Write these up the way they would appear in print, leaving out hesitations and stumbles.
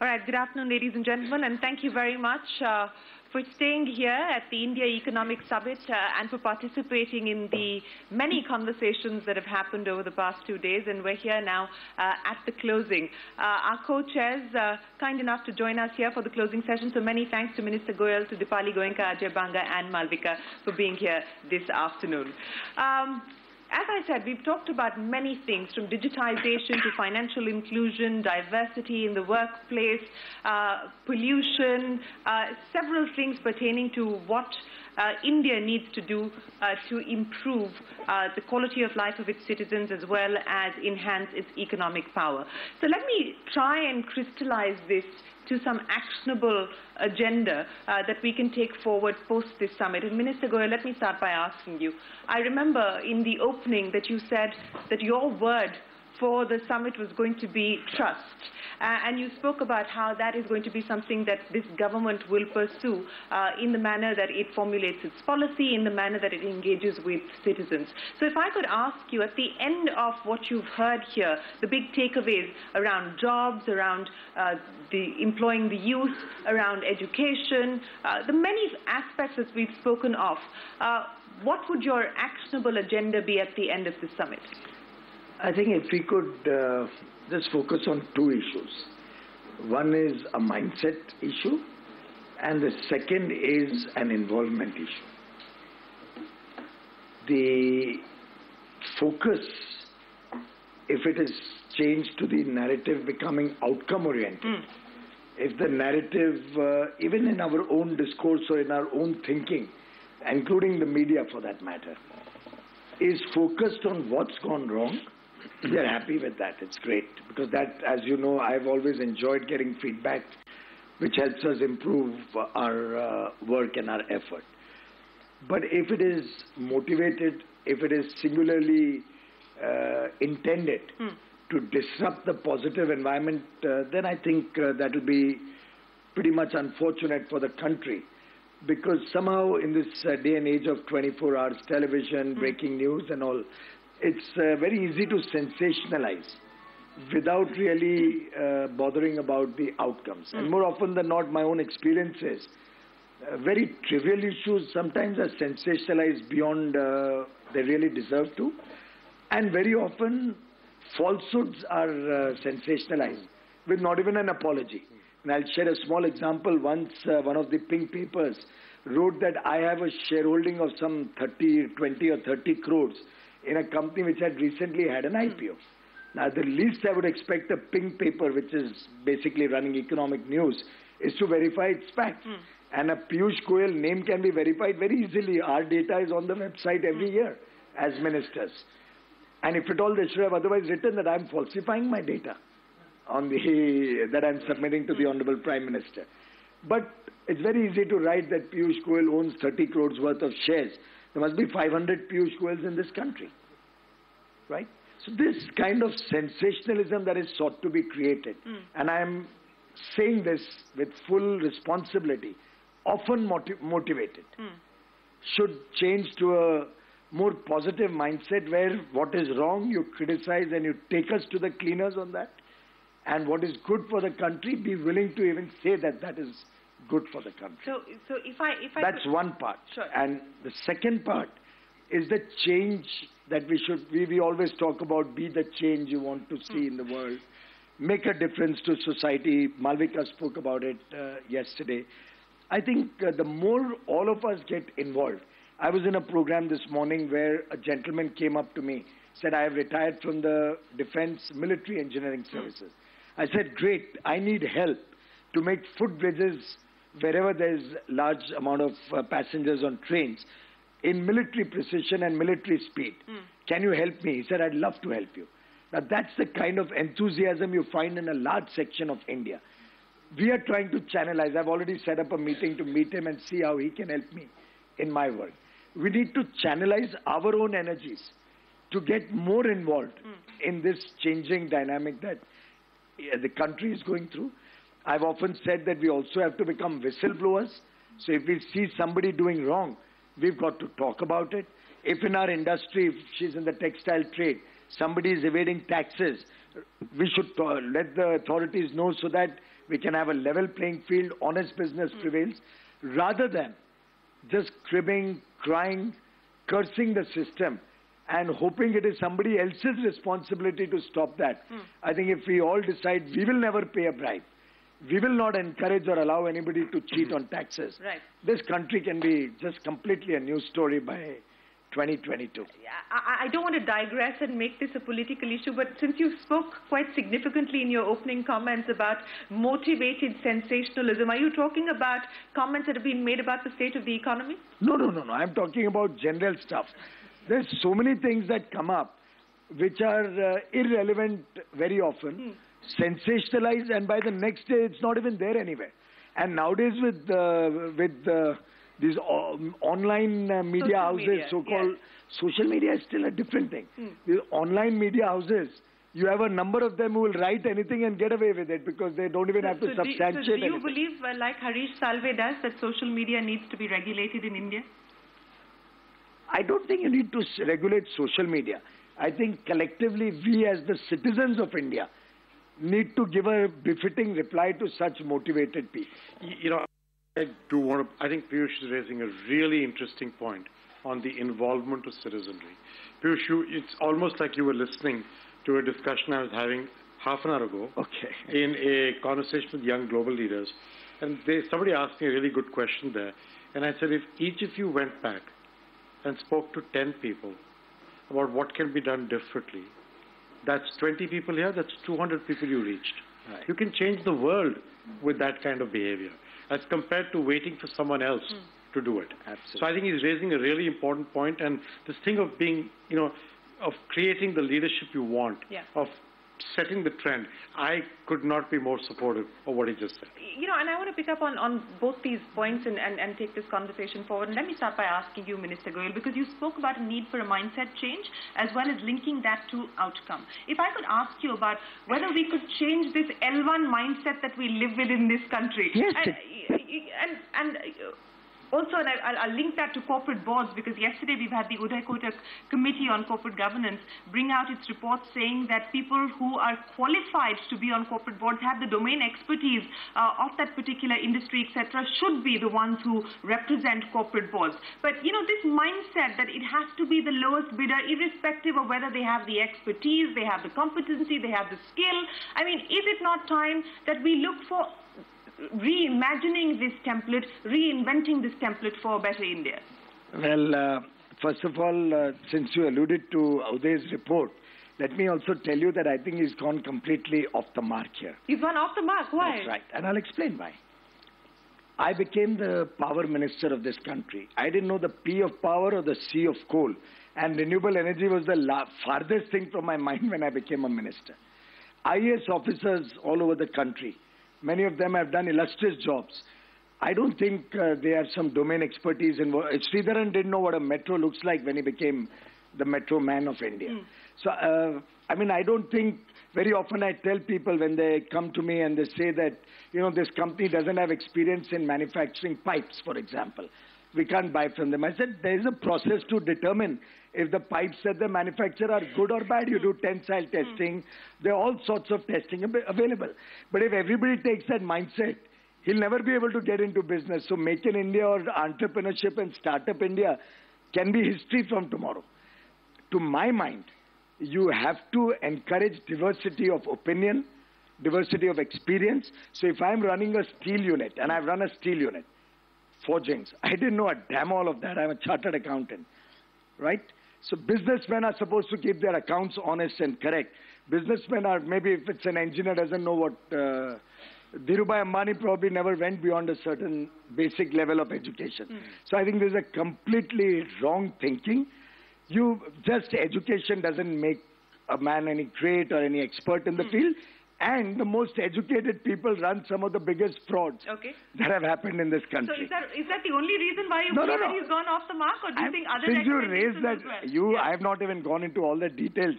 All right, good afternoon, ladies and gentlemen, and thank you very much for staying here at the India Economic Summit and for participating in the many conversations that have happened over the past 2 days. And we're here now at the closing. Our co-chairs kind enough to join us here for the closing session. So many thanks to Minister Goyal, to Dipali Goenka, Ajay Banga and Malvika for being here this afternoon. As I said, we've talked about many things, from digitization to financial inclusion, diversity in the workplace, pollution, several things pertaining to what India needs to do to improve the quality of life of its citizens as well as enhance its economic power. So let me try and crystallize this to some actionable agenda that we can take forward post this summit. And Minister Goyal, let me start by asking you. I remember in the opening that you said that your word for the summit was going to be trust. And you spoke about how that is going to be something that this government will pursue in the manner that it formulates its policy, in the manner that it engages with citizens. So if I could ask you, at the end of what you've heard here, the big takeaways around jobs, around employing the youth, around education, the many aspects that we've spoken of, what would your actionable agenda be at the end of the summit? I think if we could just focus on two issues. One is a mindset issue, and the second is an involvement issue. The focus, if it is changed to the narrative becoming outcome-oriented, if the narrative, even in our own discourse or in our own thinking, including the media for that matter, is focused on what's gone wrong, we are happy with that. It's great, because that, as you know, I've always enjoyed getting feedback which helps us improve our work and our effort. But if it is motivated, if it is singularly intended to disrupt the positive environment, then I think that will be pretty much unfortunate for the country. Because somehow in this day and age of 24 hours television, breaking news and all, it's very easy to sensationalize without really bothering about the outcomes. And more often than not, my own experience is very trivial issues sometimes are sensationalized beyond they really deserve to. And very often, falsehoods are sensationalized with not even an apology. And I'll share a small example. Once one of the pink papers wrote that I have a shareholding of some 20 or 30 crores in a company which had recently had an IPO. Now, the least I would expect a pink paper, which is basically running economic news, is to verify its facts. And a Piyush Goyal name can be verified very easily. Our data is on the website every year as ministers. And if at all, they should have otherwise written that I'm falsifying my data on that I'm submitting to the Honorable Prime Minister. But it's very easy to write that Piyush Goyal owns 30 crores worth of shares. There must be 500 Piyush Goyals in this country, right? So this kind of sensationalism that is sought to be created, and I am saying this with full responsibility, often motivated, should change to a more positive mindset where what is wrong you criticize and you take us to the cleaners on that. And what is good for the country, be willing to even say that that is good for the country. So if I that's one part. Sure. And the second part is the change that we always talk about, be the change you want to see in the world, make a difference to society. Malvika spoke about it yesterday. I think the more all of us get involved. I was in a program this morning where a gentleman came up to me, said, I have retired from the Defense Military Engineering Services. I said, great, I need help to make footbridges wherever there's large amount of passengers on trains in military precision and military speed. Can you help me? He said, I'd love to help you. Now that's the kind of enthusiasm you find in a large section of India. We are trying to channelize. I've already set up a meeting to meet him and see how he can help me in my work. We need to channelize our own energies to get more involved in this changing dynamic that the country is going through. I've often said that we also have to become whistleblowers. So if we see somebody doing wrong, we've got to talk about it. If in our industry, if she's in the textile trade, somebody is evading taxes, we should let the authorities know so that we can have a level playing field, honest business prevails, rather than just cribbing, crying, cursing the system and hoping it is somebody else's responsibility to stop that. I think if we all decide we will never pay a bribe, we will not encourage or allow anybody to cheat on taxes, Right. this country can be just completely a new story by 2022. I don't want to digress and make this a political issue, but since you spoke quite significantly in your opening comments about motivated sensationalism, are you talking about comments that have been made about the state of the economy? No. I'm talking about general stuff. There's so many things that come up which are irrelevant very often, sensationalized, and by the next day it's not even there anywhere. And nowadays with these online media houses, so-called social media is still a different thing. These online media houses, you have a number of them who will write anything and get away with it because they don't even have to substantiate do you anything. believe, like Harish Salve does, that social media needs to be regulated in India? I don't think you need to regulate social media. I think collectively we as the citizens of India need to give a befitting reply to such motivated people. You know, I think Piyush is raising a really interesting point on the involvement of citizenry. Piyush, it's almost like you were listening to a discussion I was having half an hour ago in a conversation with young global leaders. And somebody asked me a really good question there. And I said, if each of you went back and spoke to 10 people about what can be done differently, that's 20 people here, that's 200 people you reached. Right. You can change the world with that kind of behavior as compared to waiting for someone else to do it. Absolutely. So I think he's raising a really important point, and this thing of being, of creating the leadership you want, of setting the trend, I could not be more supportive of what he just said. And I want to pick up on both these points and take this conversation forward. And let me start by asking you, Minister Goyal, because you spoke about a need for a mindset change as well as linking that to outcome. If I could ask you about whether we could change this L1 mindset that we live with in this country. Yes. Also, and I'll link that to corporate boards, because yesterday we've had the Uday Kotak Committee on Corporate Governance bring out its report saying that people who are qualified to be on corporate boards, have the domain expertise of that particular industry, etc., should be the ones who represent corporate boards. But, this mindset that it has to be the lowest bidder, irrespective of whether they have the expertise, they have the competency, they have the skill. I mean, is it not time that we look for reimagining this template, reinventing this template for a better India? Well, first of all, since you alluded to Uday's report, let me also tell you that I think he's gone completely off the mark here. He's gone off the mark? Why? That's right, and I'll explain why. I became the power minister of this country. I didn't know the P of power or the C of coal, and renewable energy was the farthest thing from my mind when I became a minister. IAS officers all over the country, many of them have done illustrious jobs. I don't think they have some domain expertise in what Sridharan didn't know what a metro looks like when he became the metro man of India. So, I don't think very often I tell people when they come to me and they say that, this company doesn't have experience in manufacturing pipes, for example. We can't buy from them. I said, there is a process to determine if the pipes that they manufacture are good or bad. You do tensile testing. There are all sorts of testing available. But if everybody takes that mindset, he'll never be able to get into business. So Make in India or entrepreneurship and Startup India can be history from tomorrow. To my mind, you have to encourage diversity of opinion, diversity of experience. So if I'm running a steel unit, and I've run a steel unit, forgings, I didn't know a damn all of that. I'm a chartered accountant, right? So businessmen are supposed to keep their accounts honest and correct. Businessmen are, maybe if it's an engineer, doesn't know what... Dhirubhai Ambani probably never went beyond a certain basic level of education. So I think there's a completely wrong thinking. Education doesn't make a man any great or any expert in the field. And the most educated people run some of the biggest frauds that have happened in this country. So is that the only reason why you believe that he's gone off the mark, or do you think other since you raised that, I have not even gone into all the details.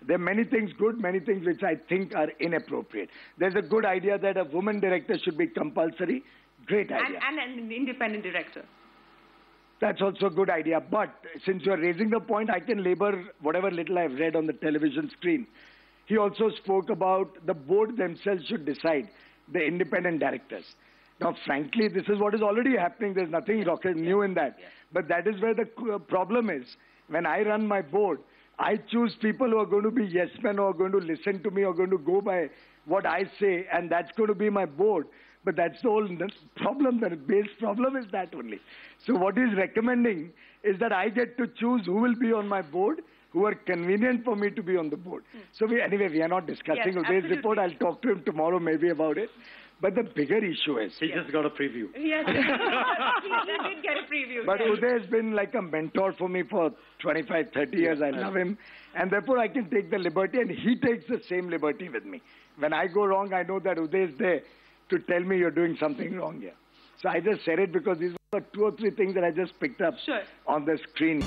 There are many things good, many things which I think are inappropriate. There's a good idea that a woman director should be compulsory. Great idea. And an independent director. That's also a good idea. But since you're raising the point, I can labor whatever little I've read on the television screen. He also spoke about the board themselves should decide the independent directors. Now, frankly, this is what is already happening. There's nothing rocket new in that. But that is where the problem is. When I run my board, I choose people who are going to be yes men, who are going to listen to me, or going to go by what I say, and that's going to be my board. But that's the whole problem. The base problem is that only. So what he's recommending is that I get to choose who will be on my board, who are convenient for me to be on the board. So we are not discussing Uday's report. I'll talk to him tomorrow maybe about it. But the bigger issue is... He just got a preview. Yes, he did get a preview. But Uday has been like a mentor for me for 25, 30 years. I love him. And therefore I can take the liberty, and he takes the same liberty with me. When I go wrong, I know that Uday is there to tell me you're doing something wrong here. So I just said it because these were 2 or 3 things that I just picked up on the screen.